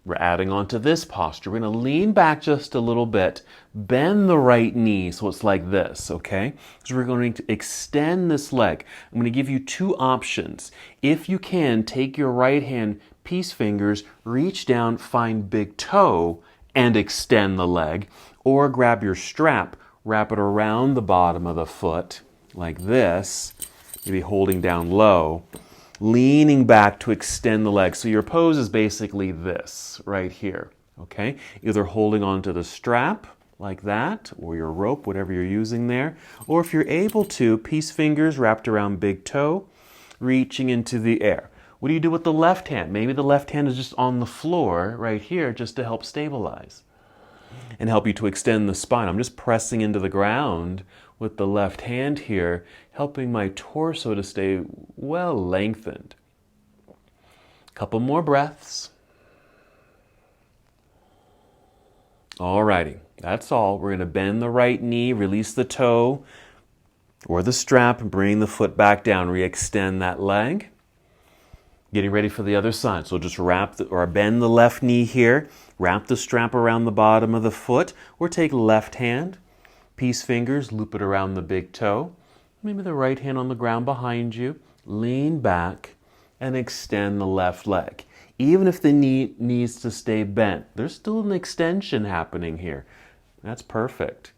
We're adding on to this posture. We're going to lean back just a little bit, bend the right knee so it's like this, okay? So we're going to extend this leg. I'm going to give you two options. If you can, take your right hand, peace fingers, reach down, find big toe, and extend the leg. Or grab your strap, wrap it around the bottom of the foot like this, maybe holding down low. Leaning back to extend the leg. So your pose is basically this right here, okay? Either holding onto the strap like that, or your rope, whatever you're using there. Or if you're able to, peace fingers wrapped around big toe, reaching into the air. What do you do with the left hand? Maybe the left hand is just on the floor right here just to help stabilize and help you to extend the spine. I'm just pressing into the ground with the left hand here, helping my torso to stay well lengthened. Couple more breaths. Alrighty, that's all. We're going to bend the right knee, release the toe or the strap, and bring the foot back down. Re-extend that leg. Getting ready for the other side. So just bend the left knee here, wrap the strap around the bottom of the foot, or take left hand, peace fingers, loop it around the big toe, maybe the right hand on the ground behind you, lean back and extend the left leg. Even if the knee needs to stay bent, there's still an extension happening here. That's perfect.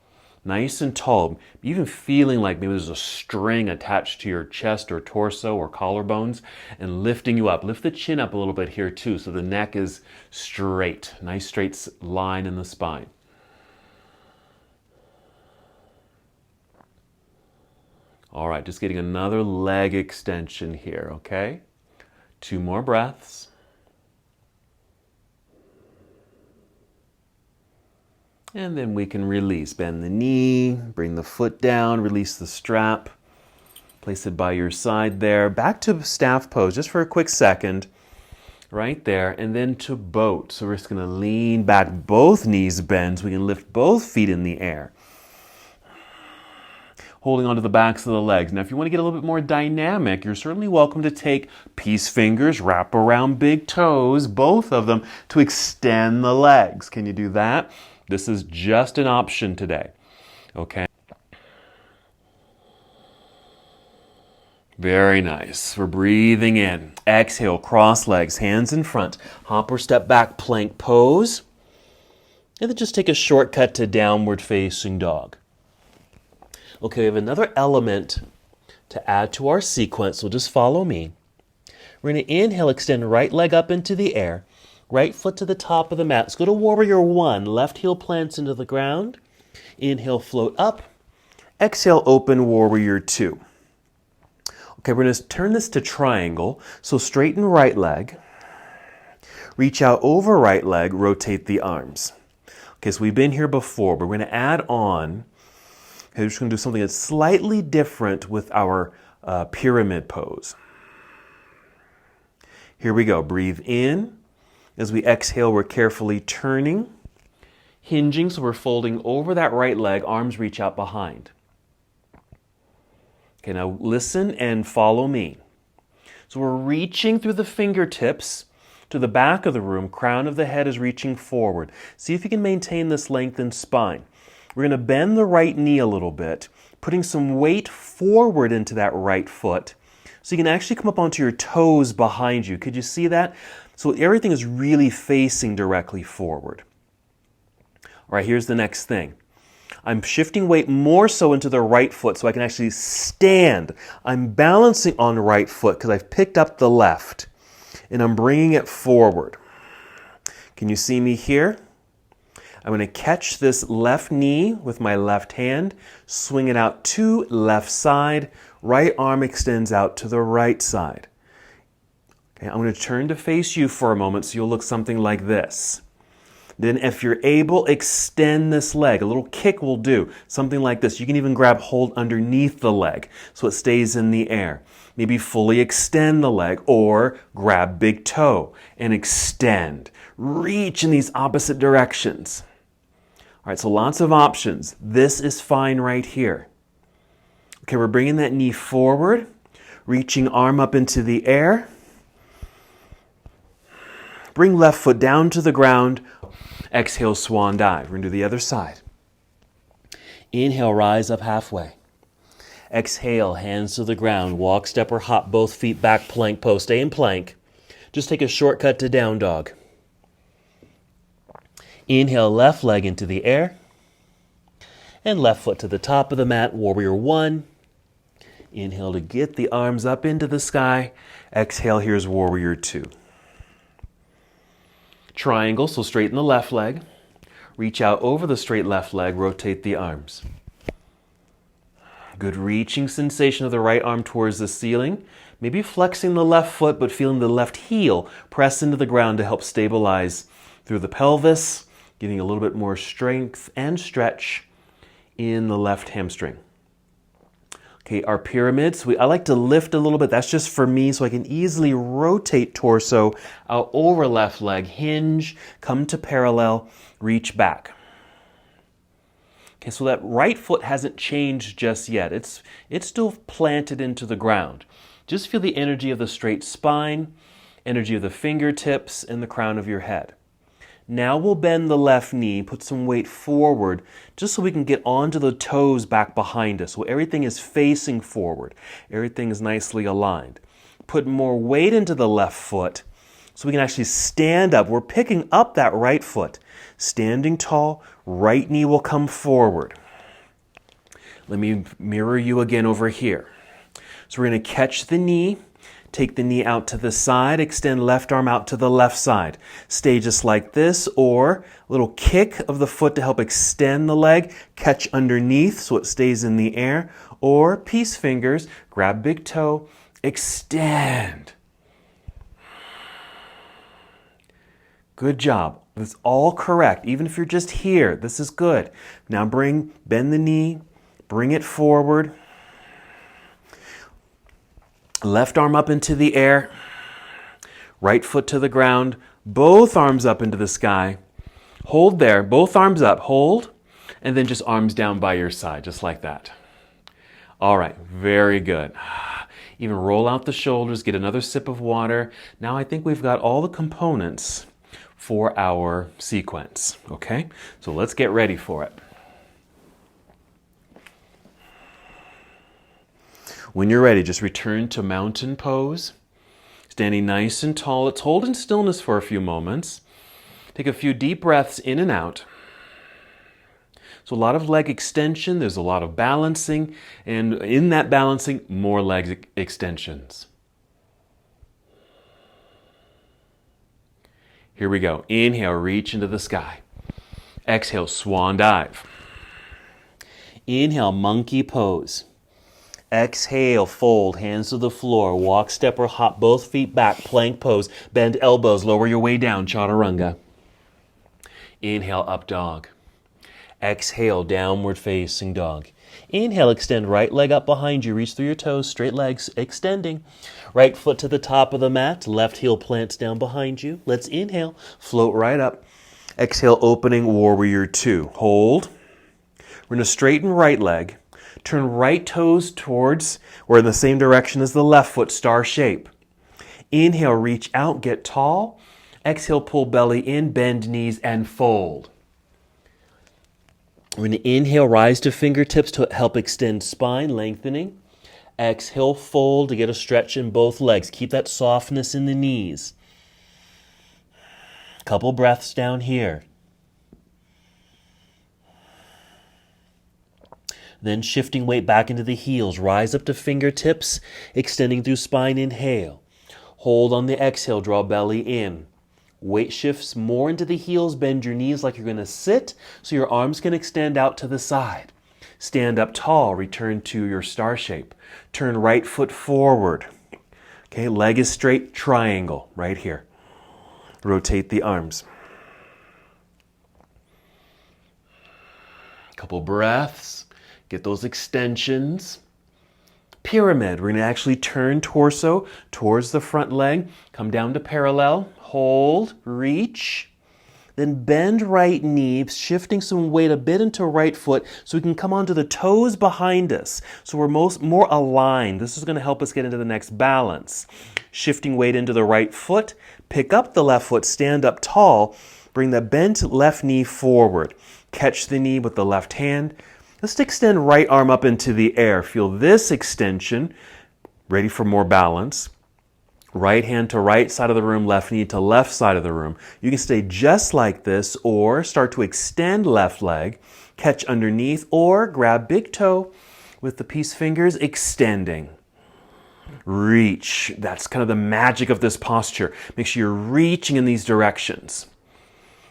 Nice and tall, even feeling like maybe there's a string attached to your chest or torso or collarbones and lifting you up. Lift the chin up a little bit here too so the neck is straight. Nice straight line in the spine. All right, just getting another leg extension here, okay? 2 more breaths. And then we can release. Bend the knee, bring the foot down, release the strap. Place it by your side there. Back to staff pose, just for a quick second. Right there, and then to boat. So we're just gonna lean back, both knees bend, so we can lift both feet in the air. Holding onto the backs of the legs. Now, if you want to get a little bit more dynamic, you're certainly welcome to take peace fingers, wrap around big toes, both of them, to extend the legs. Can you do that? This is just an option today, okay? Very nice. We're breathing in. Exhale, cross legs, hands in front. Hop or step back, plank pose. And then just take a shortcut to downward facing dog. Okay, we have another element to add to our sequence, so just follow me. We're going to inhale, extend right leg up into the air, right foot to the top of the mat. Let's go to warrior 1. Left heel plants into the ground. Inhale, float up. Exhale, open warrior 2. Okay, we're going to turn this to triangle. So straighten right leg. Reach out over right leg, rotate the arms. Okay, so we've been here before, but we're going to add on. Okay, we're just going to do something that's slightly different with our pyramid pose. Here we go. Breathe in. As we exhale, we're carefully turning. Hinging, so we're folding over that right leg, arms reach out behind. Okay, now listen and follow me. So we're reaching through the fingertips to the back of the room, crown of the head is reaching forward. See if you can maintain this lengthened spine. We're going to bend the right knee a little bit, putting some weight forward into that right foot, so you can actually come up onto your toes behind you. Could you see that? So everything is really facing directly forward. All right, here's the next thing. I'm shifting weight more so into the right foot so I can actually stand. I'm balancing on the right foot because I've picked up the left, and I'm bringing it forward. Can you see me here? I'm going to catch this left knee with my left hand, swing it out to left side, right arm extends out to the right side. Okay, I'm going to turn to face you for a moment so you'll look something like this. Then if you're able, extend this leg. A little kick will do. Something like this. You can even grab hold underneath the leg so it stays in the air. Maybe fully extend the leg or grab big toe and extend. Reach in these opposite directions. All right, so lots of options. This is fine right here. Okay, we're bringing that knee forward, reaching arm up into the air. Bring left foot down to the ground. Exhale, swan dive. We're going to do the other side. Inhale, rise up halfway. Exhale, hands to the ground. Walk, step, or hop both feet back, plank pose. Stay in plank. Just take a shortcut to down dog. Inhale, left leg into the air. And left foot to the top of the mat, warrior one. Inhale to get the arms up into the sky. Exhale, here's warrior two. Triangle, so straighten the left leg. Reach out over the straight left leg, rotate the arms. Good reaching sensation of the right arm towards the ceiling. Maybe flexing the left foot, but feeling the left heel press into the ground to help stabilize through the pelvis, getting a little bit more strength and stretch in the left hamstring. Okay, our pyramids, I like to lift a little bit. That's just for me, so I can easily rotate torso out over left leg, hinge, come to parallel, reach back. Okay, so that right foot hasn't changed just yet. It's still planted into the ground. Just feel the energy of the straight spine, energy of the fingertips, and the crown of your head. Now we'll bend the left knee, put some weight forward, just so we can get onto the toes back behind us. So everything is facing forward. Everything is nicely aligned. Put more weight into the left foot so we can actually stand up. We're picking up that right foot. Standing tall, right knee will come forward. Let me mirror you again over here. So we're going to catch the knee. Take the knee out to the side, extend left arm out to the left side. Stay just like this, or a little kick of the foot to help extend the leg, catch underneath so it stays in the air, or peace fingers, grab big toe, extend. Good job. That's all correct. Even if you're just here, this is good. Now bend the knee, bring it forward. Left arm up into the air, right foot to the ground, both arms up into the sky. Hold there, both arms up, hold, and then just arms down by your side, just like that. All right, very good. Even roll out the shoulders, get another sip of water. Now I think we've got all the components for our sequence, okay? So let's get ready for it. When you're ready, just return to mountain pose. Standing nice and tall. Let's hold in stillness for a few moments. Take a few deep breaths in and out. So a lot of leg extension, there's a lot of balancing, and in that balancing, more leg extensions. Here we go. Inhale, reach into the sky. Exhale, swan dive. Inhale, monkey pose. Exhale, fold, hands to the floor, walk, step, or hop both feet back, plank pose, bend elbows, lower your way down, chaturanga. Inhale, up dog. Exhale, downward facing dog. Inhale, extend right leg up behind you, reach through your toes, straight legs extending. Right foot to the top of the mat, left heel plants down behind you. Let's inhale, float right up. Exhale, opening warrior two. Hold. We're going to straighten right leg. Turn right toes towards or in the same direction as the left foot, star shape. Inhale, reach out, get tall. Exhale, pull belly in, bend knees, and fold. We're going to inhale, rise to fingertips to help extend spine, lengthening. Exhale, fold to get a stretch in both legs. Keep that softness in the knees. Couple breaths down here. Then shifting weight back into the heels. Rise up to fingertips, extending through spine. Inhale. Hold on the exhale, draw belly in. Weight shifts more into the heels, bend your knees like you're going to sit, so your arms can extend out to the side. Stand up tall, return to your star shape. Turn right foot forward. Okay, leg is straight, triangle, right here. Rotate the arms. Couple breaths, get those extensions. Pyramid, we're going to actually turn torso towards the front leg, come down to parallel, hold, reach, then bend right knee, shifting some weight a bit into right foot so we can come onto the toes behind us. So we're more aligned. This is going to help us get into the next balance. Shifting weight into the right foot, pick up the left foot, stand up tall, bring the bent left knee forward. Catch the knee with the left hand. Let's extend right arm up into the air. Feel this extension. Ready for more balance. Right hand to right side of the room, left knee to left side of the room. You can stay just like this or start to extend left leg, catch underneath, or grab big toe with the peace fingers extending. Reach. That's kind of the magic of this posture. Make sure you're reaching in these directions.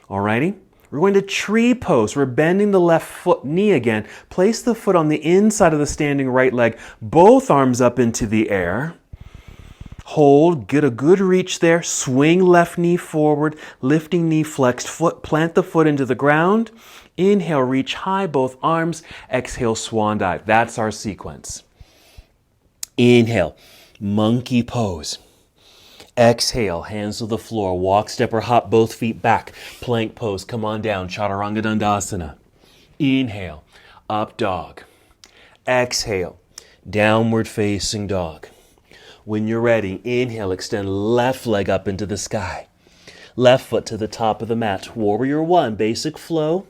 Alrighty? We're going to tree pose. We're bending the left foot knee again. Place the foot on the inside of the standing right leg. Both arms up into the air. Hold, get a good reach there. Swing left knee forward, lifting knee flexed foot. Plant the foot into the ground. Inhale, reach high, both arms. Exhale, swan dive. That's our sequence. Inhale, monkey pose. Exhale, hands to the floor. Walk, step, or hop, both feet back. Plank pose, come on down. Chaturanga Dandasana. Inhale, up dog. Exhale, downward facing dog. When you're ready, inhale, extend left leg up into the sky. Left foot to the top of the mat. Warrior one, basic flow.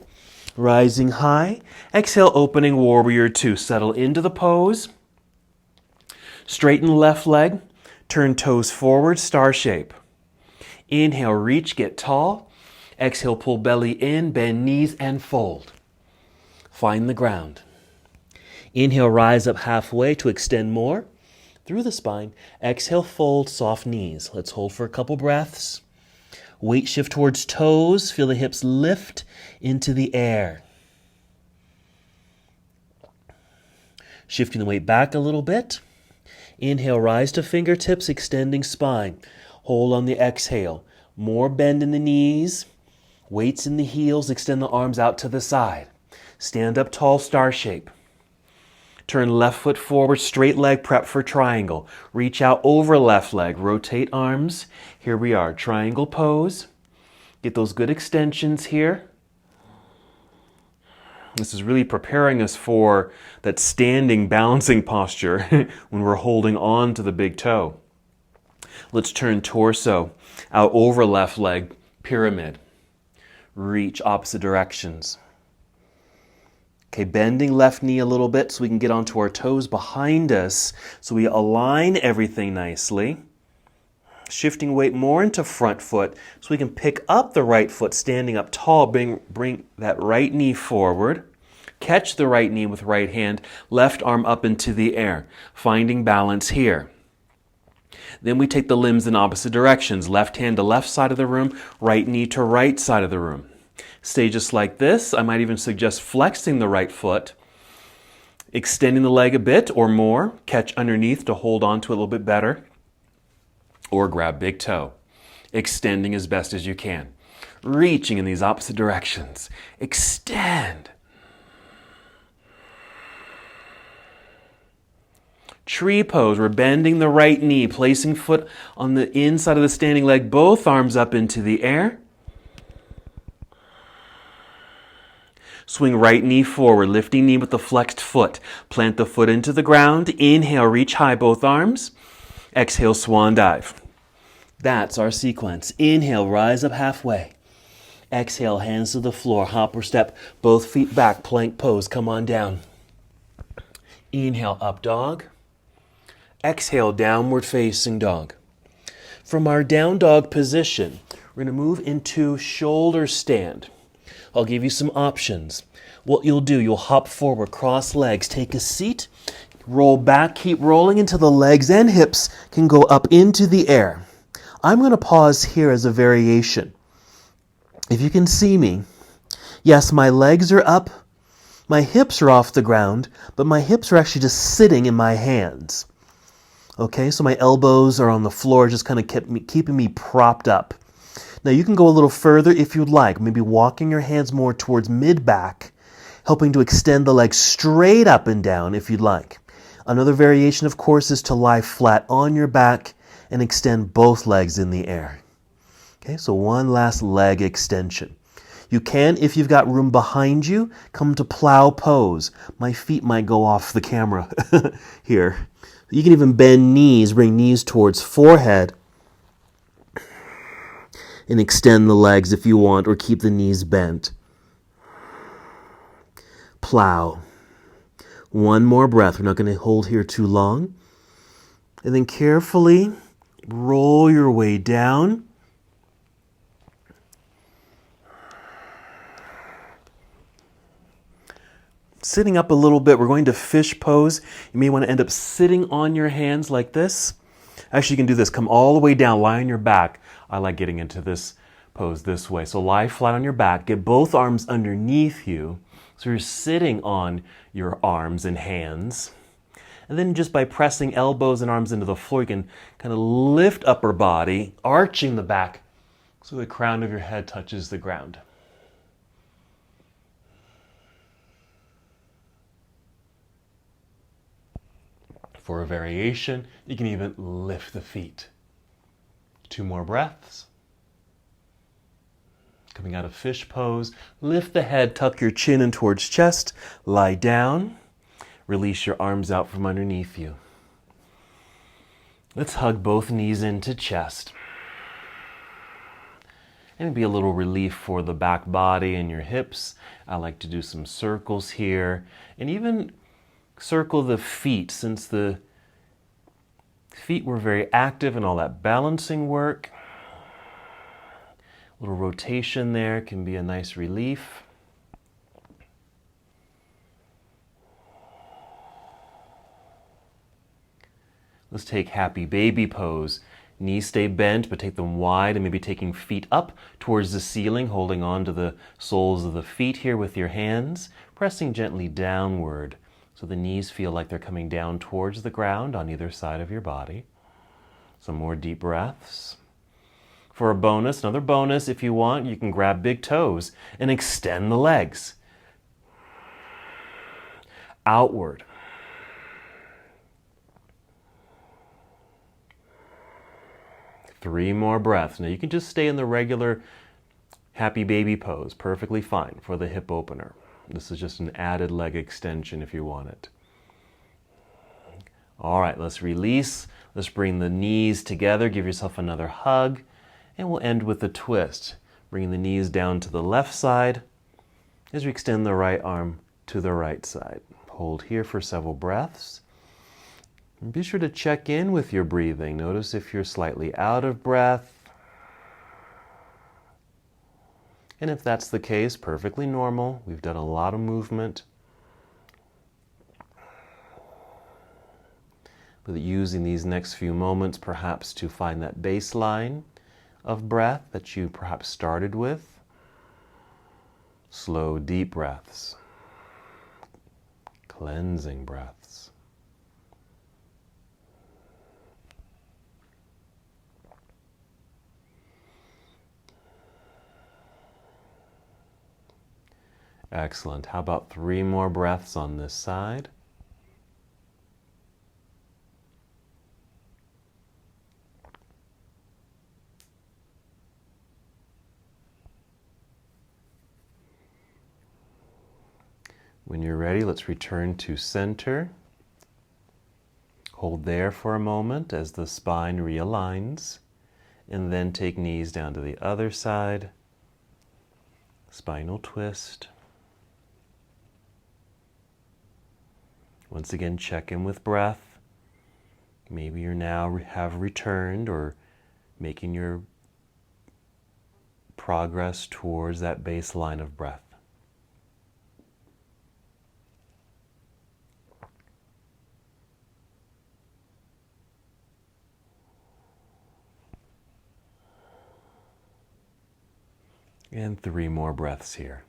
Rising high. Exhale, opening warrior two. Settle into the pose. Straighten left leg. Turn toes forward, star shape. Inhale, reach, get tall. Exhale, pull belly in, bend knees, and fold. Find the ground. Inhale, rise up halfway to extend more through the spine. Exhale, fold, soft knees. Let's hold for a couple breaths. Weight shift towards toes. Feel the hips lift into the air. Shifting the weight back a little bit. Inhale, rise to fingertips, extending spine. Hold on the exhale. More bend in the knees. Weights in the heels. Extend the arms out to the side. Stand up tall, star shape. Turn left foot forward, straight leg, prep for triangle. Reach out over left leg. Rotate arms. Here we are, triangle pose. Get those good extensions here. This is really preparing us for that standing balancing posture when we're holding on to the big toe. Let's turn torso out over left leg, pyramid. Reach opposite directions. Okay, bending left knee a little bit so we can get onto our toes behind us so we align everything nicely. Shifting weight more into front foot so we can pick up the right foot, standing up tall, bring that right knee forward. Catch the right knee with right hand, left arm up into the air, finding balance here. Then we take the limbs in opposite directions, left hand to left side of the room, right knee to right side of the room. Stay just like this. I might even suggest flexing the right foot, extending the leg a bit or more, catch underneath to hold on to it a little bit better, or grab big toe, extending as best as you can. Reaching in these opposite directions. Extend. Tree pose, we're bending the right knee, placing foot on the inside of the standing leg, both arms up into the air. Swing right knee forward, lifting knee with the flexed foot. Plant the foot into the ground. Inhale, reach high, both arms. Exhale, swan dive. That's our sequence. Inhale, rise up halfway. Exhale, hands to the floor, hop or step, both feet back, plank pose, come on down. Inhale, up dog. Exhale, downward facing dog. From our down dog position, we're going to move into shoulder stand. I'll give you some options. What you'll do, you'll hop forward, cross legs, take a seat, roll back, keep rolling until the legs and hips can go up into the air. I'm going to pause here as a variation. If you can see me, yes, my legs are up, my hips are off the ground, but my hips are actually just sitting in my hands. Okay, so my elbows are on the floor, just kind of keeping me propped up. Now you can go a little further if you'd like, maybe walking your hands more towards mid-back, helping to extend the legs straight up and down if you'd like. Another variation, of course, is to lie flat on your back and extend both legs in the air. Okay, so one last leg extension. You can, if you've got room behind you, come to plow pose. My feet might go off the camera here. You can even bend knees, bring knees towards forehead, and extend the legs if you want, or keep the knees bent. Plow. One more breath. We're not going to hold here too long. And then carefully roll your way down. Sitting up a little bit, we're going to fish pose. You may want to end up sitting on your hands like this. Actually, you can do this. Come all the way down, lie on your back. I like getting into this pose this way. So lie flat on your back, get both arms underneath you. So you're sitting on your arms and hands. And then just by pressing elbows and arms into the floor, you can kind of lift upper body, arching the back so the crown of your head touches the ground. For a variation, you can even lift the feet. 2 more breaths. Coming out of fish pose, lift the head, tuck your chin in towards chest, lie down, release your arms out from underneath you. Let's hug both knees into chest. And it'd be a little relief for the back body and your hips. I like to do some circles here, and even circle the feet, since the feet were very active in all that balancing work. A little rotation there can be a nice relief. Let's take happy baby pose. Knees stay bent, but take them wide, and maybe taking feet up towards the ceiling, holding on to the soles of the feet here with your hands, pressing gently downward. So the knees feel like they're coming down towards the ground on either side of your body. Some more deep breaths. For a bonus, another bonus, if you want, you can grab big toes and extend the legs. Outward. Three more breaths. Now you can just stay in the regular happy baby pose, perfectly fine for the hip opener. This is just an added leg extension if you want it. All right, let's release. Let's bring the knees together. Give yourself another hug. And we'll end with a twist. Bringing the knees down to the left side as we extend the right arm to the right side. Hold here for several breaths. And be sure to check in with your breathing. Notice if you're slightly out of breath. And if that's the case, perfectly normal. We've done a lot of movement. But using these next few moments perhaps to find that baseline of breath that you perhaps started with. Slow, deep breaths. Cleansing breaths. Excellent. How about 3 more breaths on this side? When you're ready, let's return to center. Hold there for a moment as the spine realigns, and then take knees down to the other side. Spinal twist. Once again, check in with breath. Maybe you're now have returned or making your progress towards that baseline of breath. And 3 more breaths here.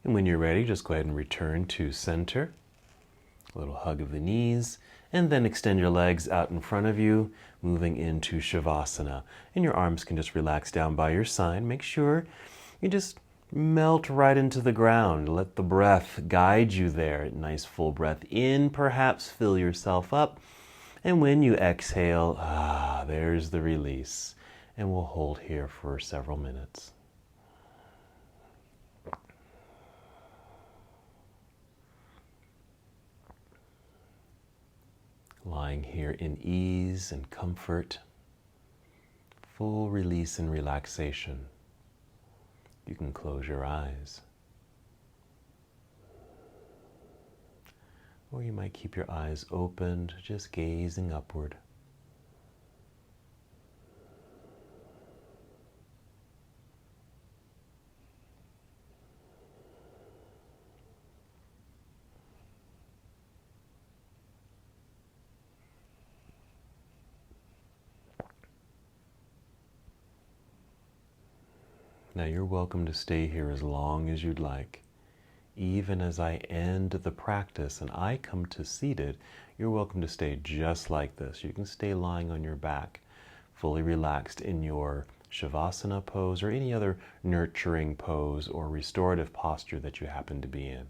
And when you're ready, just go ahead and return to center. A little hug of the knees, and then extend your legs out in front of you, moving into Shavasana. And your arms can just relax down by your side. Make sure you just melt right into the ground. Let the breath guide you there. Nice full breath in, perhaps fill yourself up. And when you exhale, there's the release. And we'll hold here for several minutes. Lying here in ease and comfort, full release and relaxation. You can close your eyes. Or you might keep your eyes opened, just gazing upward. Now you're welcome to stay here as long as you'd like. Even as I end the practice and I come to seated, you're welcome to stay just like this. You can stay lying on your back, fully relaxed in your Shavasana pose or any other nurturing pose or restorative posture that you happen to be in.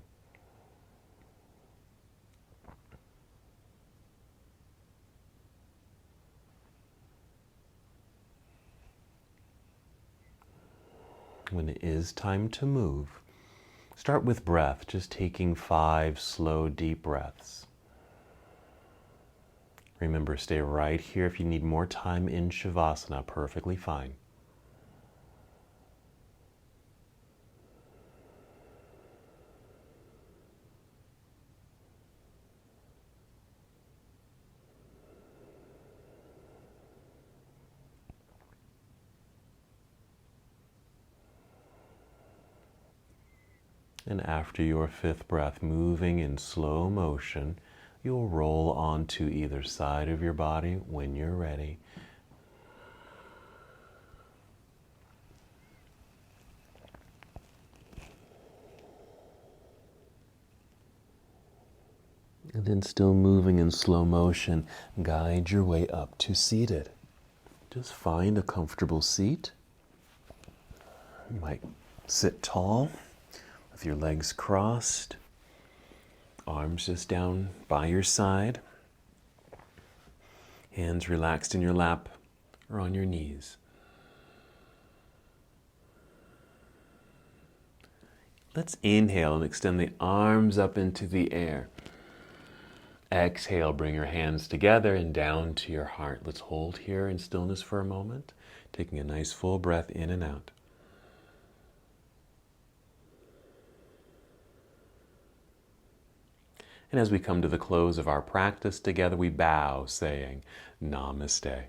When it is time to move, start with breath, just taking 5 slow, deep breaths. Remember, stay right here. If you need more time in Shavasana, perfectly fine. And after your 5th breath, moving in slow motion, you'll roll onto either side of your body when you're ready. And then still moving in slow motion, guide your way up to seated. Just find a comfortable seat. You might sit tall with your legs crossed, arms just down by your side, hands relaxed in your lap or on your knees. Let's inhale and extend the arms up into the air. Exhale, bring your hands together and down to your heart. Let's hold here in stillness for a moment, taking a nice full breath in and out. And as we come to the close of our practice together, we bow, saying, Namaste.